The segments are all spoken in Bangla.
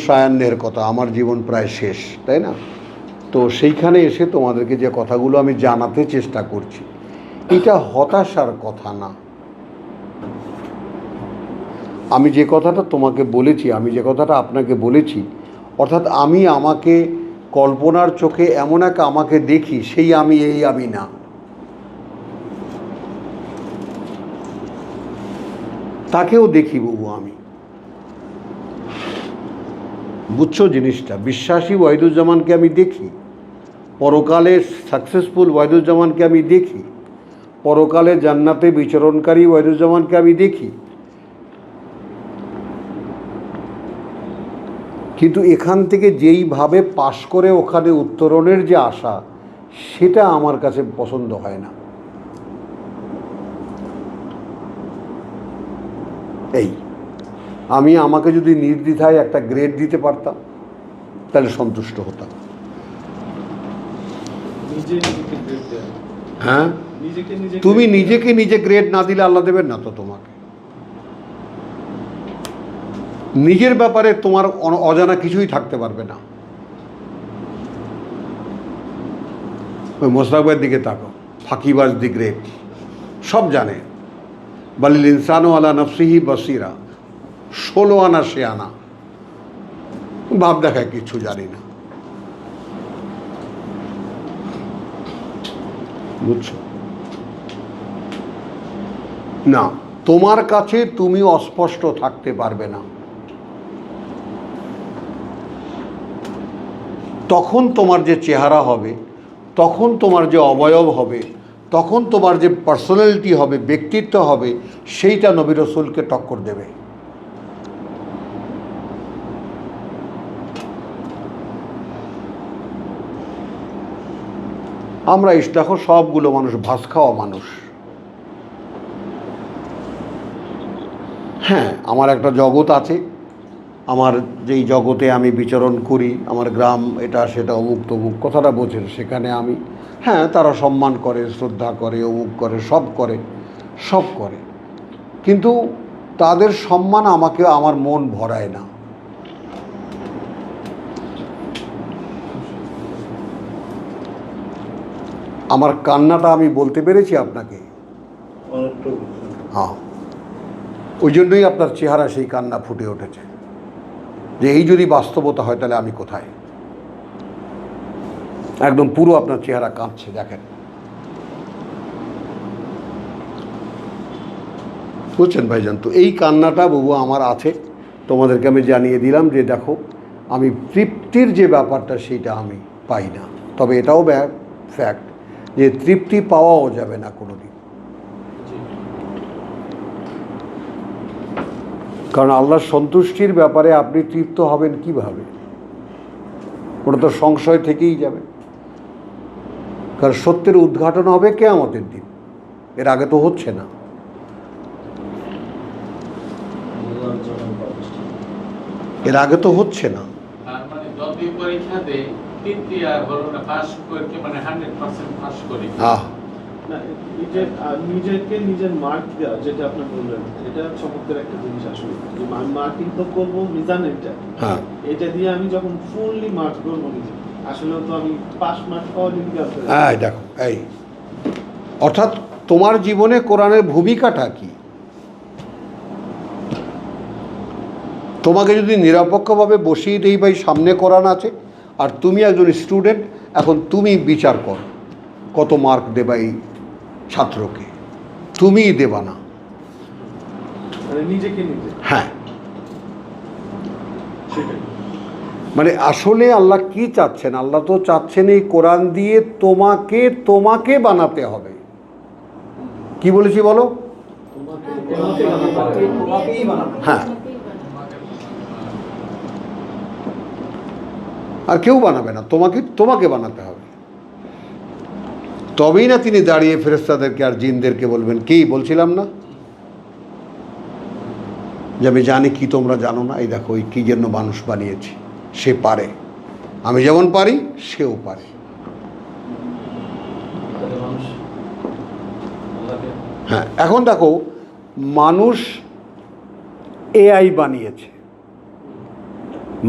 সায়ান্নের কথা, আমার জীবন প্রায় শেষ, তাই না? তো সেইখানে এসে তোমাদেরকে যে কথাগুলো আমি জানাতে চেষ্টা করছি, এটা হতাশার কথা না। আমি যে কথাটা তোমাকে বলেছি, আমি যে কথাটা আপনাকে বলেছি, অর্থাৎ আমি আমাকে কল্পনার চোখে এমন এক আমাকে দেখি, সেই আমি এই আমি না। তাকেও দেখি বাবু আমি, বুঝছো জিনিসটা? বিশ্বাসী ওয়াহিদুজ্জামানকে আমি দেখি, পরকালে সাকসেসফুল ওয়াহিদুজ্জামানকে আমি দেখি, পরকালে জান্নাতে বিচরণকারী ওয়াহিদুজ্জামানকে আমি দেখি। কিন্তু এখান থেকে যেইভাবে পাশ করে ওখানে উত্তরণের যে আশা, সেটা আমার কাছে পছন্দ হয় না। এই আমি আমাকে যদি নির্দ্বিধায় একটা গ্রেড দিতে পারতাম, তাহলে সন্তুষ্ট হতাম। হ্যাঁ, তুমি নিজেকে নিজে গ্রেড না দিলে আল্লাহ দেবেন না তো তোমাকে। নিজের ব্যাপারে তোমার অজানা কিছুই থাকতে পারবে না। ওই মোশতাকের দিকে তাকাও, ফাঁকিবাজ দি গ্রেট, সব জানে। বালিল ইনসানু আলা নফসিহি বসিরা, 16 আনা সে আনা, ভাব দেখায় কিছু জানি না। বুঝছো না? তোমার কাছে তুমি অস্পষ্ট থাকতে পারবে না। তখন তোমার যে চেহারা হবে, তখন তোমার যে অবয়ব হবে, তখন তোমার যে পার্সোনালিটি হবে, ব্যক্তিত্ব হবে, সেইটা নবী রসুলকে টক্কর দেবে। আমরা দেখো সবগুলো মানুষ ভাত খাওয়া মানুষ। হ্যাঁ, আমার একটা জগৎ আছে, আমার যেই জগতে আমি বিচরণ করি, আমার গ্রাম এটা সেটা অমুক তমুক, কথাটা বোঝেন। সেখানে আমি, হ্যাঁ, তারা সম্মান করে, শ্রদ্ধা করে, অমুক করে, সব করে, সব করে, কিন্তু তাদের সম্মান আমাকে, আমার মন ভরায় না। আমার কান্নাটা আমি বলতে পেরেছি আপনাকে? হ্যাঁ, ওই জন্যই আপনার চেহারা সেই কান্না ফুটে উঠেছে, যে এই যদি বাস্তবতা হয় তাহলে আমি কোথায়। একদম পুরো আপনার চেহারা কাঁপছে, দেখেন, বুঝছেন ভাইজান? তো এই কান্নাটা বাবু আমার আছে, তোমাদেরকে আমি জানিয়ে দিলাম যে দেখো, আমি তৃপ্তির যে ব্যাপারটা সেইটা আমি পাই না। তবে এটাও ফ্যাক্ট যে তৃপ্তি পাওয়াও যাবে না কোনোদিন, কারণ আল্লাহর সন্তুষ্টির ব্যাপারে আপনি তৃপ্ত হবেন কিভাবে? ওটা তো সংশয় থেকেই যাবে, কারণ সত্যের উদ্ঘাটন হবে কিয়ামতের দিন, এর আগে তো হচ্ছে না। এর আগে তো হচ্ছে না। নিজেকে নিজের মার্ক দেওয়া, যেটা আপনি বললেন, এটা চমৎকার একটা জিনিস। আসলে মার্কিং তো করবো মিজান, এটা দিয়ে আমি যখন ফুললি মার্ক করবো নিজে, আসলে তো আমি পাস মার্ক পাওয়ার দিকে আসতে। হ্যাঁ, দেখো, এই অর্থাৎ তোমার জীবনে কোরআনের ভূমিকাটা কি? তোমাকে যদি নিরপেক্ষভাবে বসিয়ে দেই, ভাই সামনে কোরআন আছে, আর তুমি একজন স্টুডেন্ট, এখন তুমি বিচার করো কত মার্ক দেবা এই ছাত্রকে, তুমিই দেবা না, হ্যাঁ। মানে আসলে আল্লাহ কি চাচ্ছেন? আল্লাহ তো চাচ্ছেন এই কোরআন দিয়ে তোমাকে বানাতে হবে। কি বলেছি বলো? হ্যাঁ, আর কেউ বানাবে না, তোমাকে বানাতে হবে। তবেই না তিনি দাঁড়িয়ে ফেরেশতাদেরকে আর জিনদেরকে বলবেন, কি বলছিলাম না যে আমি জানি কি তোমরা জানো না, এই দেখো ওই কি জন্য মানুষ বানিয়েছি, সে পারে, আমি যেমন পারি সেও পারে। হ্যাঁ, এখন দেখো, মানুষ এআই বানিয়েছে,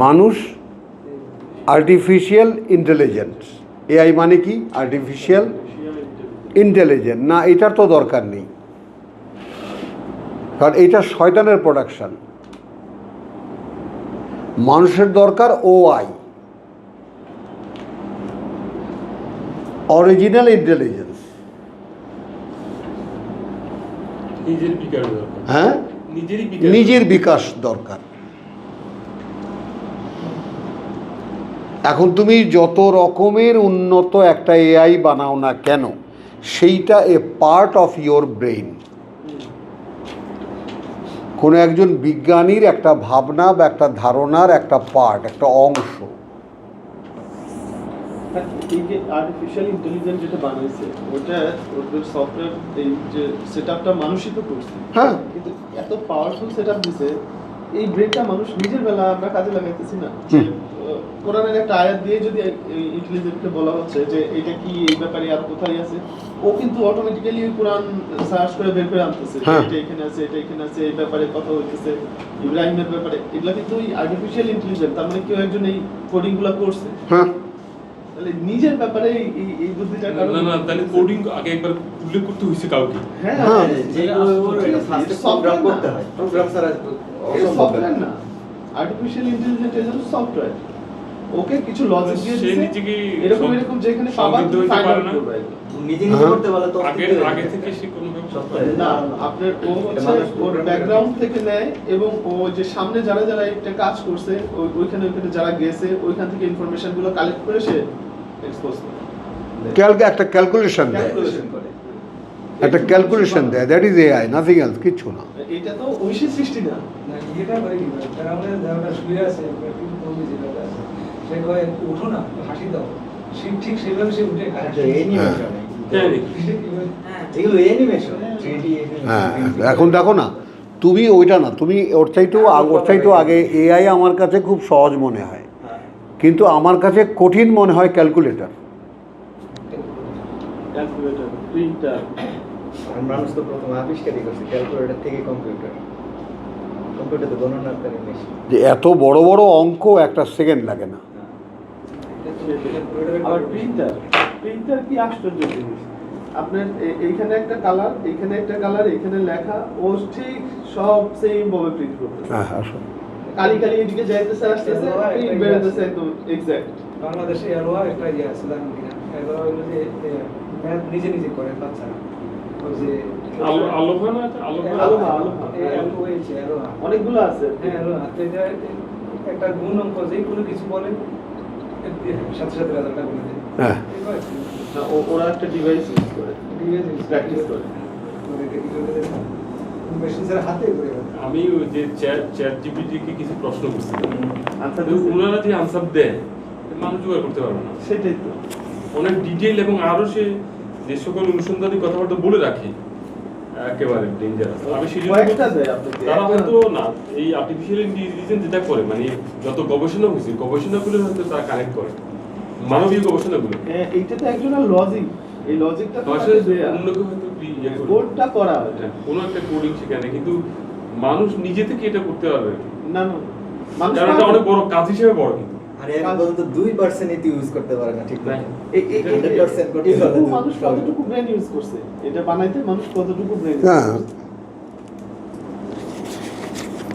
মানুষ আর্টিফিশিয়াল ইন্টেলিজেন্স, এআই মানে কি? আর্টিফিশিয়াল ইন্টেলিজেন্ট না, এটার তো দরকার নেই, কারণ এটা শয়তানের প্রোডাকশন। মানুষের দরকার ওআই, অরিজিনাল ইন্টেলিজেন্স। হ্যাঁ, নিজের বিকাশ দরকার। এখন তুমি যত রকমের উন্নত একটা এআই বানাও না কেন, সেইটা এ পার্ট অফ ইয়োর ব্রেইন। কোনো একজন বিজ্ঞানীর একটা ভাবনা বা একটা ধারণার একটা পার্ট, একটা অংশ। এই যে আর্টিফিশিয়াল ইন্টেলিজেন্স যেটা বানাইছে, ওটা ওদের সফটওয়্যার এই যে সেটআপটা মানুষই তো করছে। হ্যাঁ, কিন্তু এত পাওয়ারফুল সেটআপ দিছে, এই ব্রেনটা মানুষ নিজের বেলা আমরা কাজে লাগাইতেছি না। কোরআনের একটা আয়াত দিয়ে যদি ইন্টেলিজেন্টকে বলা হচ্ছে যে এটা কি, এই ব্যাপারে আর কোথায় আছে, ও কিন্তু অটোমেটিক্যালি কোরআন সার্চ করে বের করে আনতেছে, এটা এখানে আছে, এটা এখানে আছে, এই ব্যাপারে কথা হইতেছে, ইব্রাহিমের ব্যাপারে। এগুলা কিন্তু আর্টিফিশিয়াল ইন্টেলিজেন্স, তার মানে কেউ একজন এই কোডিংগুলো করছে। হ্যাঁ, তাহলে নিজের ব্যাপারে এই বুদ্ধিটা কারণ না, তাহলে কোডিং আগে একবার উল্লেখ করতে হইছে কাউকে। হ্যাঁ, প্রোগ্রাম করতে হয়, প্রোগ্রাম ছাড়া সফটওয়্যার না, আর্টিফিশিয়াল ইন্টেলিজেন্স এর জন্য সফটওয়্যার। ওকে কিছু লজিক দিয়ে সে দিয়েছে, নিজেকে এরকম যেখানে পাবা তুমি ফাইন্ড আউট করবে। নিজে করতে বলে তো আগে থেকে সে কোনো না, আপনার ও হচ্ছে ওর ব্যাকগ্রাউন্ড থেকে নেয়, এবং ও যে সামনে যারা যারা একটা কাজ করছে, ওইখানে যারা গেছে, ওইখান থেকে ইনফরমেশন গুলো কালেক্ট করে সে এক্সপোজ করে, একটা ক্যালকুলেশন দেয়, একটা ক্যালকুলেশন দেয়। That is AI, nothing else, কিচ্ছু না। এটা তো ঐশী সৃষ্টি না। এটা করে কি তারা আমাদের যারা শুয়ে আছে কিন্তু কমে যেটা আছে সে কয় উঠো না, হাসি দাও, সে ঠিক সেভাবে সে উঠে এগুলো অ্যানিমেশন 3D। হ্যাঁ, এখন দেখো না, তুমি ওইটা না, তুমি ওর চাইতেও আগে এআই আমার কাছে খুব সহজ মনে হয়, কিন্তু আমার কাছে কঠিন মনে হয় ক্যালকুলেটর। Calculator, printer. মানুষ তো প্রথম আবিষ্কারই করছে ক্যালকুলেটর থেকে কম্পিউটার। কম্পিউটার তো গণনাকারী মেশিন, যে এত বড় বড় অঙ্ক একটা সেকেন্ড লাগে না। আবার প্রিন্টার কি আশ্চর্য জিনিস। আপনার এইখানে একটা কালার, এইখানে একটা কালার, এখানে লেখা, ও ঠিক সব সেম ভাবে প্রিন্ট করতেছে। হ্যাঁ, আসলে কালি এদিকে যাইতেছে, আসতেছে, প্রিন্ট বেরোতেছে একদম এক্সাক্ট। বাংলাদেশে এলোয়া একটা ইয়ে আছে জানেন কিনা, এলোয়া হইলো যে ম্যাথ নিজে নিজে করে বাচ্চারা, ওই যে অনেকগুলো আছে। হ্যাঁ, এলোয়া একটা গুণ অঙ্ক যে কোনো কিছু বলে সাথে সাথে রেজাল্টটা বলে দেয়। হ্যাঁ, ওরা একটা ডিভাইস ইউজ করে, প্র্যাকটিস করে। আমি ওই যে চ্যাট জিপিটি কে কিছু প্রশ্ন করছি, আনসার ওনারা যে আনসার দেয় মানুষ জোগাড় করতে পারবে না। সেটাই তো অনেক ডিটেইল, এবং আরো সে যে সকল অনুসন্ধানী কথাবার্তা বলে রাখে একেবারে ডেঞ্জারাস। আমি সেই কয়েকটা দেয় আপনাকে। তারা হয়তো না, এই আর্টিফিশিয়াল ইন্টেলিজেন্স যেটা করে, মানে যত গবেষণা হয়েছে গবেষণাগুলো হয়তো তারা কানেক্ট করে মানবীয় গবেষণাগুলো। হ্যাঁ, এইটা তো একজনের লজিক, এই লজিকটা তো আসলে দেয়া অন্য কেউ হয়তো কোডটা করা হয় কোনো একটা কোডিং সেখানে, কিন্তু মানুষ নিজে থেকে এটা করতে পারবে না, মানুষ কারণ এটা অনেক বড় কাজ হিসেবে বড়, কিন্তু আর একদম তো 2% এটি ইউজ করতে পারে না, ঠিক না? মানুষ কতটুকু ব্রেন ইউজ করছে এটা বানাইতে, মানুষ কতটুকু ব্রেন হ্যাঁ,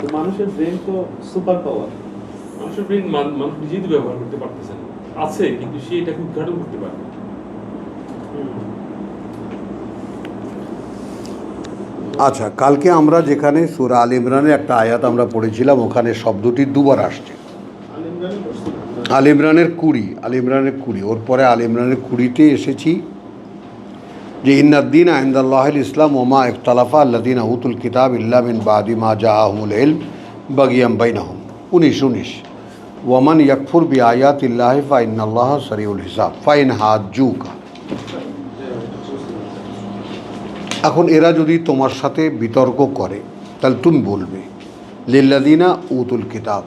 তো মানুষের ব্রেন তো সুপার পাওয়ার। মানুষের ব্রেন মানুষ নিজেই তো ব্যবহার করতে পারতেছে না, আছে কিন্তু সে এটাকে উদ্ঘাটন করতে পারবে। আচ্ছা, কালকে আমরা যেখানে সূরা আল ইমরানের একটা আয়াত আমরা পড়েছিলাম, ওখানে শব্দটি দুবার আসছে, আল ইমরানের 20, ওর পরে আল ইমরানের 20-তে এসেছি যে ইন্নাদ্দিন ইনদাল্লাহিল ইসলাম ওমা ইখতালাফা আল্লাযীনা উতুল কিতাব ইল্লা মিন বাদি মা জাআহুমুল ইলম বাগিয়াম বাইনাহুম। 19 ওয়ামান ইয়াকফুর বিআয়াতিল্লাহি ফা ইন্নাল্লাহা সারিউল হিসাব ফাইন হাজ্জুকা। এখন এরা যদি তোমার সাথে বিতর্ক করে তাহলে তুমি বলবে লিল্লাযীনা উতুল কিতাব,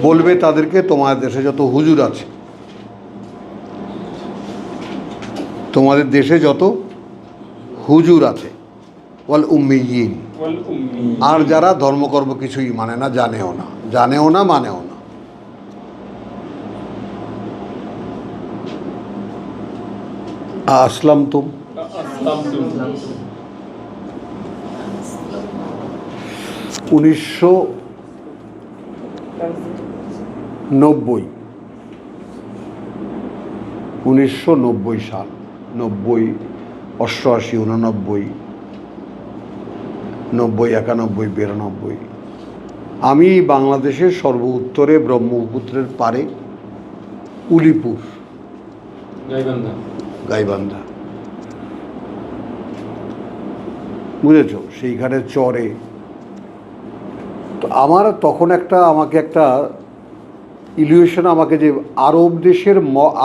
বলবে তাদেরকে তোমাদের দেশে যত হুজুর আছে, তোমাদের দেশে যত হুজুর আছে, ওয়াল উম্মিয়িন, আর যারা ধর্মকর্ম কিছুই মানে না, জানেও না। জানেও না, মানেও না। আসলাম তুম, 1990 সাল, 90, 88, 89, 90, 91, 92। আমি বাংলাদেশের সর্ব উত্তরে ব্রহ্মপুত্রের পারে উলিপুর, গাইবান্ধা, বুঝেছ, সেইখানে চরে। তো আমার তখন আমাকে একটা ইলিউশন, আমাকে যে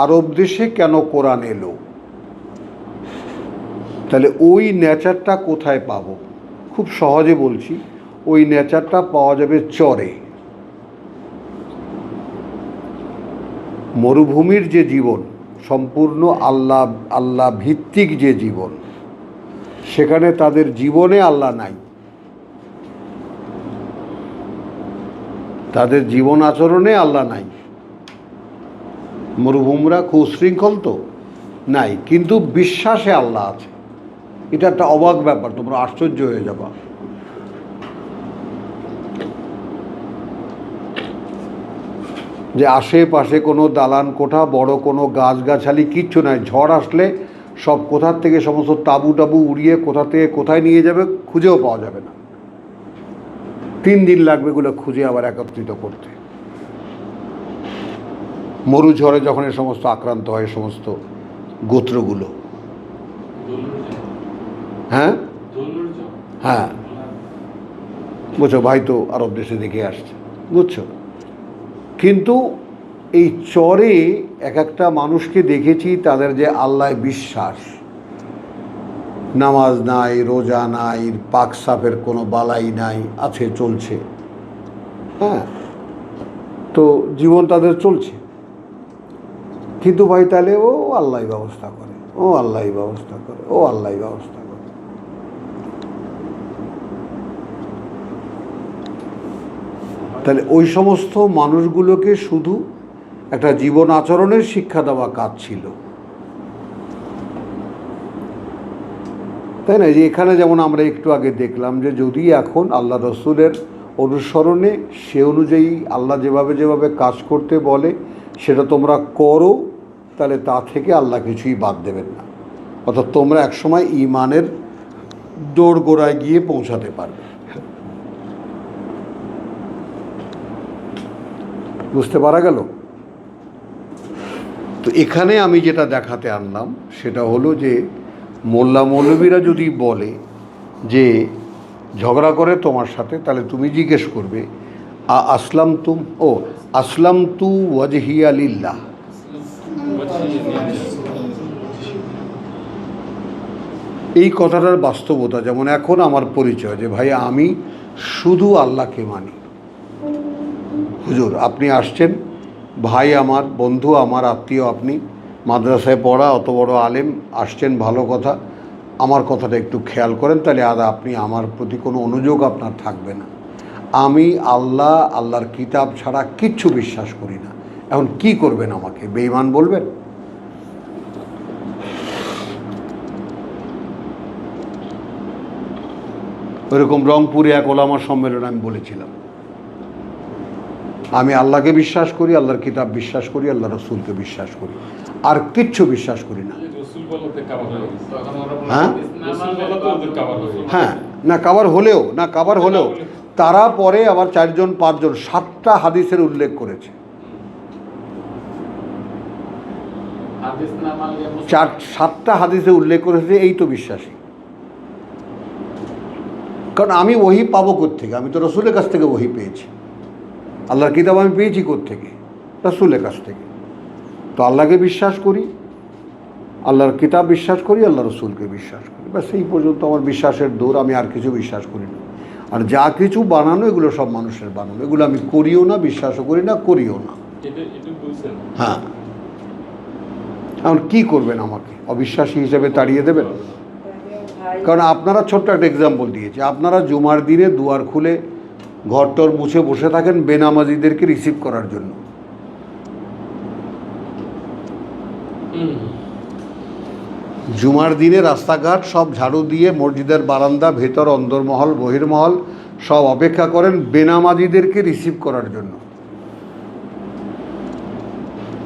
আরব দেশে কেন কোরআন এলো, তাহলে ওই নেচারটা কোথায় পাবো? খুব সহজে বলছি, ওই নেচারটা পাওয়া যাবে চরে। মরুভূমির যে জীবন, সম্পূর্ণ আল্লাহ ভিত্তিক যে জীবন, সেখানে তাদের জীবনে আল্লাহ নাই, তাদের জীবন আচরণে আল্লাহ নাই। মরুভূমিরা খুব শৃঙ্খল তো নাই, কিন্তু বিশ্বাসে আল্লাহ আছে। এটা একটা অবাক ব্যাপার, তোমরা আশ্চর্য হয়ে যাবা। যে আশেপাশে কোনো দালান কোঠা, বড় কোনো গাছগাছালি কিচ্ছু নাই। ঝড় আসলে সব কোথার থেকে সমস্ত তাঁবু টাবু উড়িয়ে কোথা থেকে কোথায় নিয়ে যাবে খুঁজেও পাওয়া যাবে না। 3 দিন লাগবে এগুলো খুঁজে আবার একত্রিত করতে। মরুঝড়ে যখন এ সমস্ত আক্রান্ত হয় সমস্ত গোত্রগুলো, হ্যাঁ হ্যাঁ, বুঝছো, ভাই তো আরব দেশে দেখে আসছে, বুঝছো। কিন্তু এই চরে এক একটা মানুষকে দেখেছি, তাদের যে আল্লাহ বিশ্বাস, নামাজ নাই, রোজা নাই, পাক সাফের কোনো বালাই নাই, আছে, চলছে, হ্যাঁ, তো জীবন তাদের চলছে। কিন্তু ভাই তাহলে ও আল্লাহ ব্যবস্থা করে, ও আল্লাহ ব্যবস্থা করে, ও আল্লাহ ব্যবস্থা করে। তাহলে ওই সমস্ত মানুষগুলোকে শুধু একটা জীবন আচরণের শিক্ষা দেওয়া কাজ ছিল, তাই না? যে এখানে যেমন আমরা একটু আগে দেখলাম যে যদি এখন আল্লাহ রসুলের অনুসরণে সে অনুযায়ী আল্লাহ যেভাবে যেভাবে কাজ করতে বলে সেটা তোমরা করো, তাহলে তা থেকে আল্লাহ কিছুই বাদ দেবেন না। অর্থাৎ তোমরা একসময় ঈমানের দোরগোড়ায় গিয়ে পৌঁছাতে পারবে। বুঝতে পারা গেল? তো এখানে আমি যেটা দেখাতে আনলাম সেটা হলো যে মোল্লা মৌলবীরা যদি বলে যে ঝগড়া করে তোমার সাথে, তাহলে তুমি জিজ্ঞেস করবে আসলাম তু ওয়াজহিয়া লিল্লাহ, এই কথাটার বাস্তবতা। যেমন এখন আমার পরিচয় যে ভাই আমি শুধু আল্লাহকে মানি। হুজুর আপনি আসছেন, ভাই আমার, বন্ধু আমার, আত্মীয়, আপনি মাদ্রাসায় পড়া, অত বড় আলেম, আসছেন, ভালো কথা, আমার কথাটা একটু খেয়াল করেন, তাহলে আপনি আমার প্রতি কোনো অনুযোগ আপনার থাকবে না। আমি আল্লাহর কিতাব ছাড়া কিচ্ছু বিশ্বাস করি না। এখন কি করবেন? আমাকে বেঈমান বলবেন? ওইরকম রংপুরে এক ওলামার সম্মেলনে আমি বলেছিলাম আমি আল্লাহকে বিশ্বাস করি, আল্লাহর কিতাব বিশ্বাস করি, আল্লাহ রসুলকে বিশ্বাস করি, আর কিচ্ছু বিশ্বাস করি না। হ্যাঁ হ্যাঁ, না কাবার হলেও তারা পরে আবার 4জন 5জন 7টা হাদিসের উল্লেখ করেছে। 7টা হাদিসে উল্লেখ করেছে, এই তো বিশ্বাসী। কারণ আমি ওহী পাবো কোত্থেকে? আমি তো রসুলের কাছ থেকে ওহী পেয়েছি। আল্লাহর কিতাব আমি পেয়েছি কোত্থেকে? রসুলের কাছ থেকে। তো আল্লাহকে বিশ্বাস করি, আল্লাহর কিতাব বিশ্বাস করি, আল্লাহ রসুলকে বিশ্বাস করি, ব্যাস এই পর্যন্ত আমার বিশ্বাসের দৌড়। আমি আর কিছু বিশ্বাস করি না। আর যা কিছু বানানো এগুলো সব মানুষের বানানো, এগুলো আমি করিও না, বিশ্বাসও করি না, করিও না। হ্যাঁ, এখন কি করবেন? আমাকে অবিশ্বাসী হিসেবে তাড়িয়ে দেবেন? কারণ আপনারা ছোট্ট একটা এক্সাম্পল দিয়েছে, আপনারা জুমার দিনে দুয়ার খুলে ঘরটর মুছে বসে থাকেন বেনামাজিদেরকে রিসিভ করার জন্য। জুমার দিনে রাস্তাঘাট সব ঝাড়ু দিয়ে মসজিদের বারান্দা, ভেতর, অন্দরমহল, বহির্মহল সব অপেক্ষা করেন বেনামাজিদেরকে রিসিভ করার জন্য।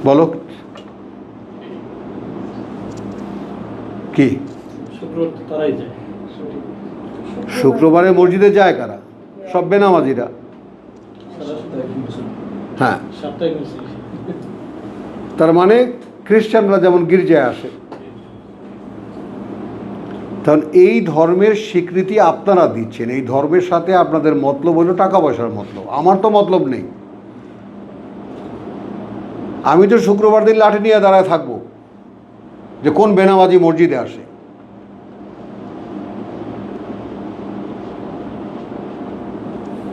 বলো কি? শুক্রবারে মসজিদে যায় কারা? সব বেনামাজিরা। হ্যাঁ, তার মানে খ্রিস্টানরা যেমন গির্জায় আসে। কারণ এই ধর্মের স্বীকৃতি আপনারা দিচ্ছেন, এই ধর্মের সাথে আপনাদের মতলব হলো টাকা পয়সার মতলব। আমার তো মতলব নেই। আমি তো শুক্রবার দিন লাঠি নিয়ে দাঁড়ায় থাকবো যে কোন বেনামাজি মসজিদে আসে।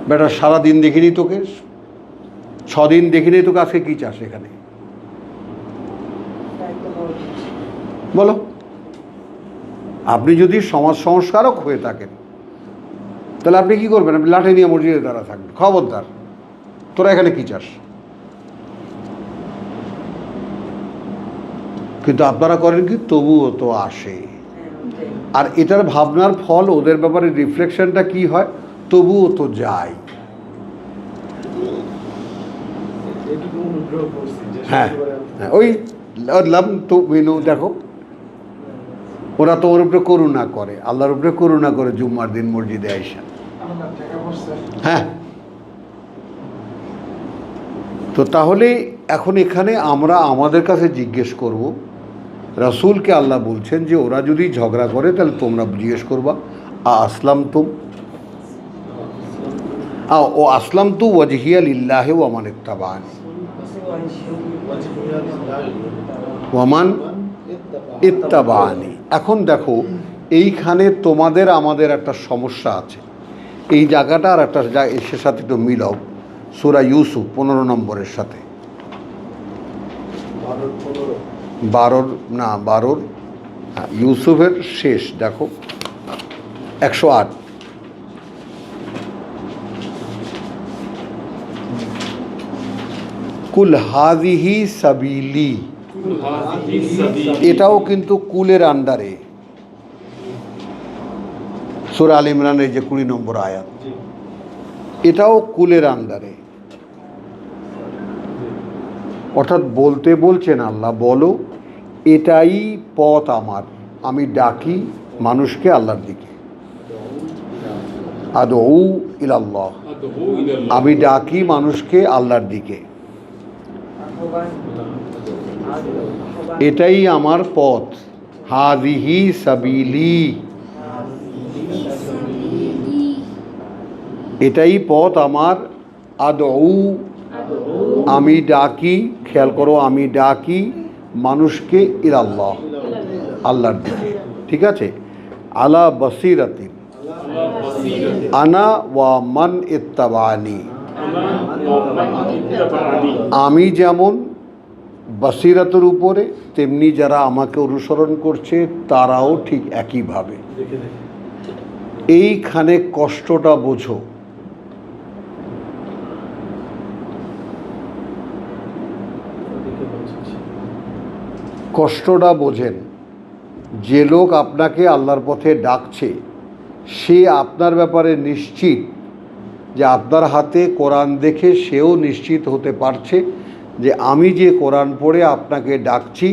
বেটা সারাদিন দেখিনি তোকে, 6 দিন দেখিনি তোকে, আজকে কি চাস এখানে বলো? আপনি যদি সমাজ সংস্কারক হয়ে থাকেন তাহলে আপনি কি করবেন? আপনি লাঠি নিয়ে মসজিদে দাঁড়া থাকবেন। খবরদার, তোরা এখানে কি চাস? কিন্তু আপনারা করেন কি? তবুও তো আসে। আর এটার ভাবনার ফল, ওদের ব্যাপারে রিফ্লেকশনটা কি হয়? তবুও তো যায়। হ্যাঁ, ওই লাম তো মেনু দেখো, ওরা তোমার উপরে করুণা করে, আল্লাহর উপরে করুণা করে জুম্মার দিন মসজিদে আইসা। হ্যাঁ, তো তাহলে এখন এখানে আমরা আমাদের কাছে জিজ্ঞেস করব, রাসূলকে আল্লাহ বলছেন যে ওরা যদি ঝগড়া করে তাহলে তোমরা জিজ্ঞেস করবা আসলাম তুম ও আসলাম তু ওয়াজহিয়া লিল্লাহি ওয়া মান ইত্তাবানি ওয়ামান ইত্তাবানি। এখন দেখো, এইখানে তোমাদের আমাদের একটা সমস্যা আছে। এই জায়গাটা আর একটা এর সাথে একটু মিলাও, সূরা ইউসুফ 15 নম্বরের সাথে। 12 হ্যাঁ, ইউসুফের শেষ দেখো 108। কুল হাযিহি সাবিলি, এটাও কিন্তু কুলের আন্ডারে। সূরা আল ইমরানের যে 20 নম্বর আয়াত, এটাও কুলের আন্ডারে। অর্থাৎ বলতে বলছেন আল্লাহ, বলো এটাই পথ আমার, আমি ডাকি মানুষকে আল্লাহর দিকে। আদউ ইলাল্লাহ, আমি ডাকি মানুষকে আল্লাহর দিকে, এটাই আমার পথ। হাযিহি সাবিলি, এটাই পথ আমার। আদউ, আমি ডাকি, খেয়াল করো, আমি ডাকি মানুষকে ইলাল্লাহ, আল্লাহর দিকে। ঠিক আছে? আলা বাসিরাতিন আনা ওয়া মান ইত্তাবানি, আমি যেমন বাসিরাতের উপরে, তেমনি যারা আমাকে অনুসরণ করছে তারাও ঠিক একইভাবে। এইখানে কষ্টটা বোঝো। কষ্টটা বোঝেন। যে লোক আপনাকে আল্লাহর পথে ডাকছে সে আপনার ব্যাপারে নিশ্চিত যে আপনার হাতে কোরআন দেখে সেও নিশ্চিত হতে পারছে যে আমি যে কোরআন পড়ে আপনাকে ডাকছি,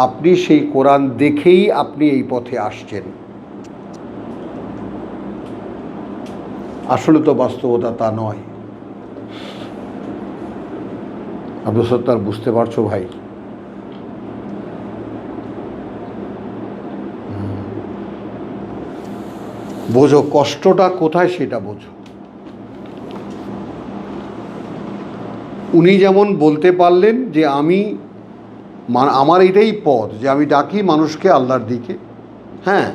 আপনি সেই কোরআন দেখেই আপনি এই পথে আসছেন। আসলে তো বাস্তবতা তা নয়। আব্দুল সত্তার, বুঝতে পারছো ভাই? বোঝো কষ্টটা কোথায়, সেটা বোঝো। উনি যেমন বলতে পারলেন যে আমার এটাই পথ, যে আমি ডাকি মানুষকে আল্লাহর দিকে। হ্যাঁ,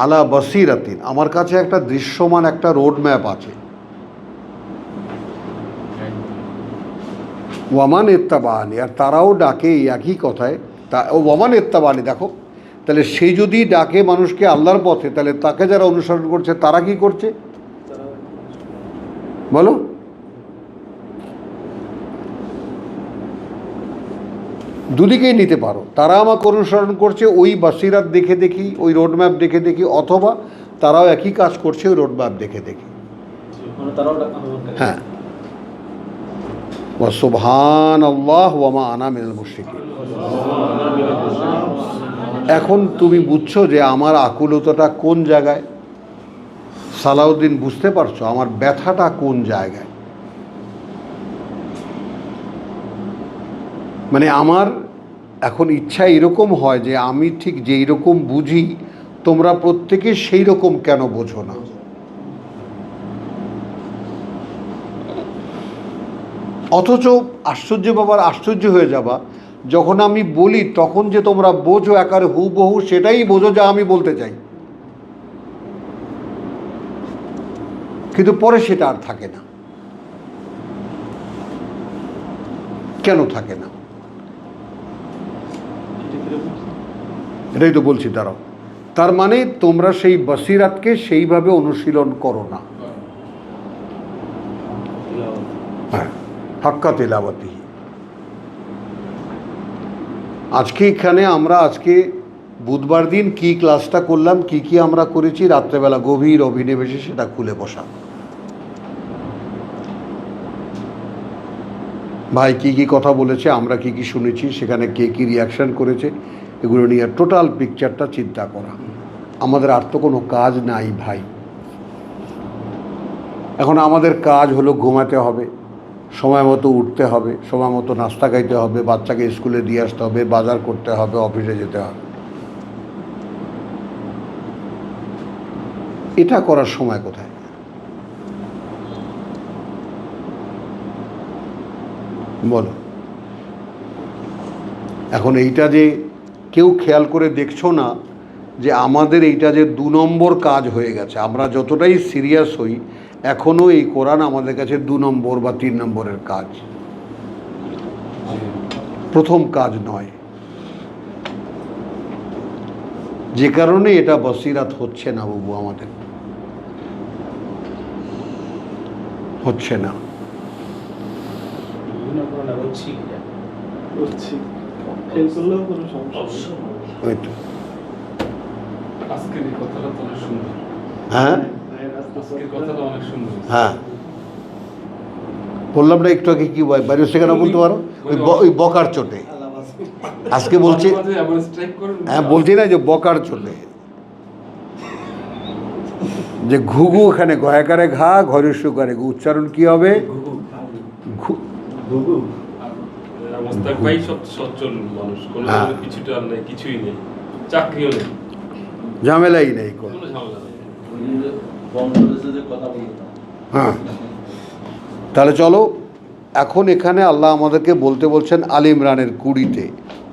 আলা বাসিরাতিন, আমার কাছে একটা দৃশ্যমান একটা রোড ম্যাপ আছে। ওয়ামান ইত্তাবানি, আর তারাও ডাকে এই একই কথায়। ওয়ামান ইত্তাবানি, দেখো তাহলে সে যদি ডাকে মানুষকে আল্লাহর পথে, তাহলে তাকে যারা অনুসরণ করছে তারা কি করছে? বলো, দুদিকেই নিতে পারো। তারা আমাকে অনুসরণ করছে ওই বাসিরাত দেখে দেখি, ওই রোডম্যাপ দেখে দেখি, অথবা তারাও একই কাজ করছে ওই রোডম্যাপ দেখে দেখি। মানে তারাও হ্যাঁ, ওয়া সুবহানাল্লাহ ওয়া মা আনা মিনাল মুশরিকিন। এখন তুমি বুঝছো যে আমার আকুলতাটা কোন জায়গায়। সালাউদ্দিন, বুঝতে পারছো আমার ব্যথাটা কোন জায়গায়? মানে আমার এখন ইচ্ছা এরকম হয় যে আমি ঠিক যেই রকম বুঝি তোমরা প্রত্যেকে সেই রকম কেন বোঝো না? অথচ আশ্চর্য বাবার আশ্চর্য হয়ে যাবা, যখন আমি বলি তখন যে তোমরা বোঝো একারে হুবহু সেটাই বোঝো যা আমি বলতে চাই, কিন্তু পরে সেটা আর থাকে না। কেন থাকে না? এটাই তো বলছি। তার মানে তোমরা সেই বসিরাতকে সেইভাবে অনুশীলন করো না। হ্যাঁ, হাক্কা তেলাওয়াতি। আজকে এখানে আমরা আজকে বুধবার দিন কি ক্লাসটা করলাম, কি কি আমরা করেছি, রাত্রেবেলা গভীর অভিনিবেশে সেটা খুলে বসা। ভাই কি কি কথা বলেছে, আমরা কি কি শুনেছি, সেখানে কে কি রিয়াকশান করেছে, এগুলো নিয়ে টোটাল পিকচারটা চিন্তা করা। আমাদের আর তো কোনো কাজ নাই ভাই। এখন আমাদের কাজ হলো ঘুমাতে হবে, সময় মতো উঠতে হবে, সময় মতো নাস্তা খাইতে হবে, বাচ্চাকে স্কুলে দিয়ে আসতে হবে, বাজার করতে হবে, অফিসে যেতে হবে। এটা করার সময় কোথায়? বলো। এখন এইটা যে কেউ খেয়াল করে দেখছো না যে আমাদের এইটা যে 2 নম্বর কাজ হয়ে গেছে। আমরা যতটাই সিরিয়াস হই, এখনও এই কোরআন আমাদের কাছে 2 নম্বর বা 3 নম্বরের কাজ, প্রথম কাজ নয়। যে কারণে এটা বসিরাত হচ্ছে না বাবু, আমাদের হচ্ছে না। ওই তো। আজকের এই কথাটা তো অনেক সুন্দর। হ্যাঁ আজকের কথাটা অনেক সুন্দর। হ্যাঁ, বললাম না একটু আগে, কি বাইরে সেখানে বলতে পারো, ওই বকার চোটে আজকে বলছি। হ্যাঁ, বলছি না যে বকার চোটে, যে ঘুঘু, এখানে গয়াকারে ঘা, ঘরের সুকারে ঘু, উচ্চারণ কি হবে? ঘুঘু। মোস্তাক ভাই সব সচ্ছল মানুষ, কোনো কিছুটা আর নাই, কিছুই নেই, চাকরিও নেই, ঝামেলাই নেই কোনো। হ্যাঁ, তাহলে চলো এখন এখানে আল্লাহ আমাদেরকে বলতে বলছেন আল ইমরানের 20-তে,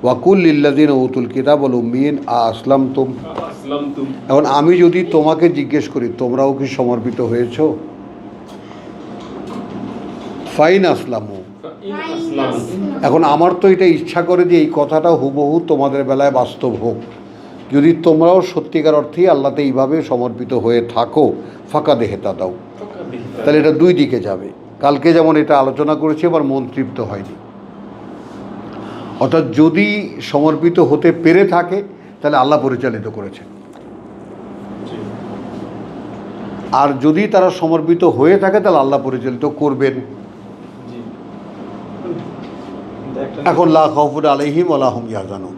ওয়াকুল লিল্লাযিনা উতুল কিতাব ওয়াল উম্মিয়িন আসলামতুম। এখন আমি যদি তোমাকে জিজ্ঞেস করি তোমরাও কি সমর্পিত হয়েছো? ফাইন আসলামু। এখন আমার তো এটা ইচ্ছা করে যে এই কথাটা হুবহু তোমাদের বেলায় বাস্তব হোক। যদি তোমরাও সত্যিকার অর্থেই আল্লাহতে এইভাবে সমর্পিত হয়ে থাকো, ফাঁকা দেহেতা দাও, তাহলে এটা 2 দিকে যাবে। কালকে যেমন এটা আলোচনা করেছি, আবার মন তৃপ্ত হয়নি। অর্থাৎ যদি সমর্পিত হতে পেরে থাকে তাহলে আল্লাহ পরিচালিত করেছেন, আর যদি তারা সমর্পিত হয়ে থাকে তাহলে আল্লাহ পরিচালিত করবেন। এখন লা খাউফুন আলাইহিম ওয়া লা হুম ইয়াহজানুন,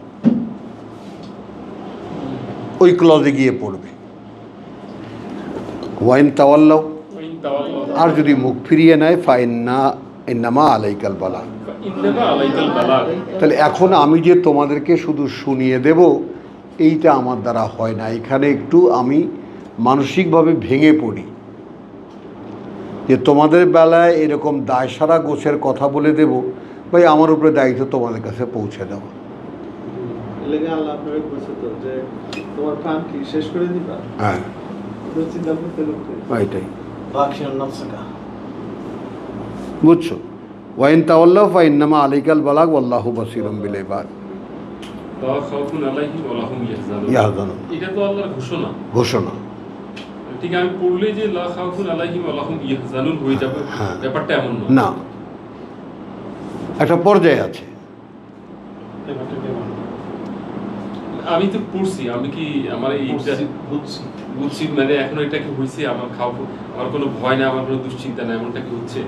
ওই ক্লজে গিয়ে পড়বে। ওয়াইন তাওয়াল্লাউ, আর যদি মুখ ফিরিয়ে নেয়, ইন্নামা আলাইকাল বালাগ। তাহলে এখন আমি যে তোমাদেরকে শুধু শুনিয়ে দেব, এইটা আমার দ্বারা হয় না। এখানে একটু আমি মানসিকভাবে ভেঙে পড়ি যে তোমাদের বেলায় এরকম দায়সারা গোছের কথা বলে দেব। ভাই, আমার উপরে দায়িত্ব তোমাদের কাছে পৌঁছে দেওয়া। হ্যাঁ, এটাই বুঝছো। ওয়াইন তাওয়াল্লাউ ফাইন্নামা আলাইকাল বালাগ ওয়াল্লাহু বাসীরুম বিল ইবাদ। লা খাউফুন আলাইহিম ওয়া লা হুম ইয়াহজানুন, ইয়াহজানুন, এটা তো আল্লাহর ঘোষণা। ঘোষণা। ঠিক আমি পড়লেই যে লা খাউফুন আলাইহিম ওয়া লাহুম ইয়াহজানুন হয়ে যাবে, হ্যাঁ। ব্যাপারটা এমন নয়। না, একটা পর্যায়ে আছে। ব্যাপারটা কেমন? আমি তো পড়ছি, আমি কি আমার এইটা বুঝছি। বুঝছি, মানে এখন এটা কি হয়েছে, আমার আমার কোনো ভয় না, আমার কোনো দুশ্চিন্তা না, এমনটা কি হচ্ছে?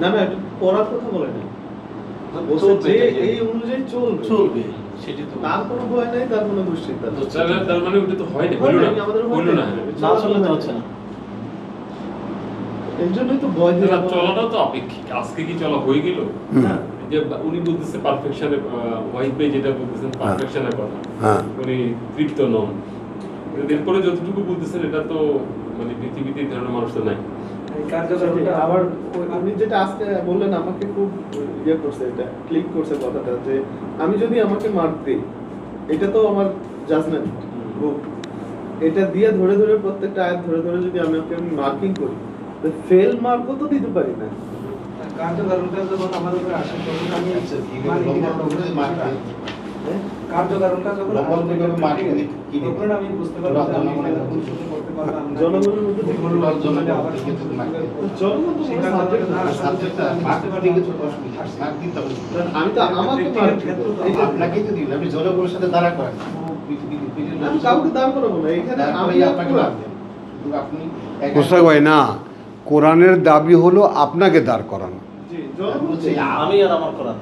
না না, এটা পড়ার কথা বলে না, বলছে চলবে যে এটা, এই অনুযায়ী চলবে, চলবে সেটি তো তার কোনো ভয় নাই, তার কোনো দুশ্চিন্তা নেই। তার মানে ওটা তো হয় না, হয় হলো নাই, না, আমাদের হয় হলো না। নাই। না চললে তো হচ্ছে না। এর জন্যই তো ভয় দিয়ে না, চলাটাও তো আপেক্ষিক, আজকে কি চলা হয়ে গেল? হুম। না, যে উনি বলতেছে পারফেকশনের, ওয়াইফ ভাই যেটা বলতেছেন পারফেকশনের কথা, হ্যাঁ। উনি তৃপ্ত নন। এরপরে যতটুকু বলতেছেন এটা তো মানে পৃথিবীতে এই ধরনের মানুষ তো নাই। এই কার্যকারণটা আবার উনি যেটা আজকে বললেন আমাকে খুব ইয়ে করছে, এটা ক্লিক করছে কথাটা, যে আমি যদি আমাকে মার্ক দিই, এটা তো আমার জাজমেন্ট বুক, এটা দিয়ে ধরে ধরে প্রত্যেকটা আয়াত ধরে ধরে যদি আমি মার্কিং করি, তো ফেল মার্কও তো দিতে পারি না। কার্যকারণটা যখন আমার উপরে আসে তখন আমি আচ্ছা, কি মানি কিনা লম্বা লম্বা করে মার্ক দেয়। কার্যকারণটা যখন লম্বা লম্বা করে মার্ক দেয়, কি দেয়? তখন আমি বুঝতে পারবো যে আমি এটা পরিশোধ করতে পারলাম না। জনগণের মধ্যে থেকে জনগণের জন্য আবার কিন্তু মার্ক দেয়। জনগণ তো কোনো subject না। সাবজেক্টটা মার্ক দিতে তো অসুবিধা, মার্ক দিতে হবে। আমি তো আমাকে মার্ক দিব। এটা আপনাকেই তো দিন, আপনি জনগণের সাথে দাঁড়া করেন। আমি কাউকে দাঁড় করাবো না, এখানে আমি আপনাকে আপনাকে মার্ক দেন। কিন্তু আপনি একা- মোস্তাক ভাই, না, কোরআনের দাবি হলো আপনাকে দাঁড় করানো, জি, জনগণ বলছি, আমি আর আমার করা।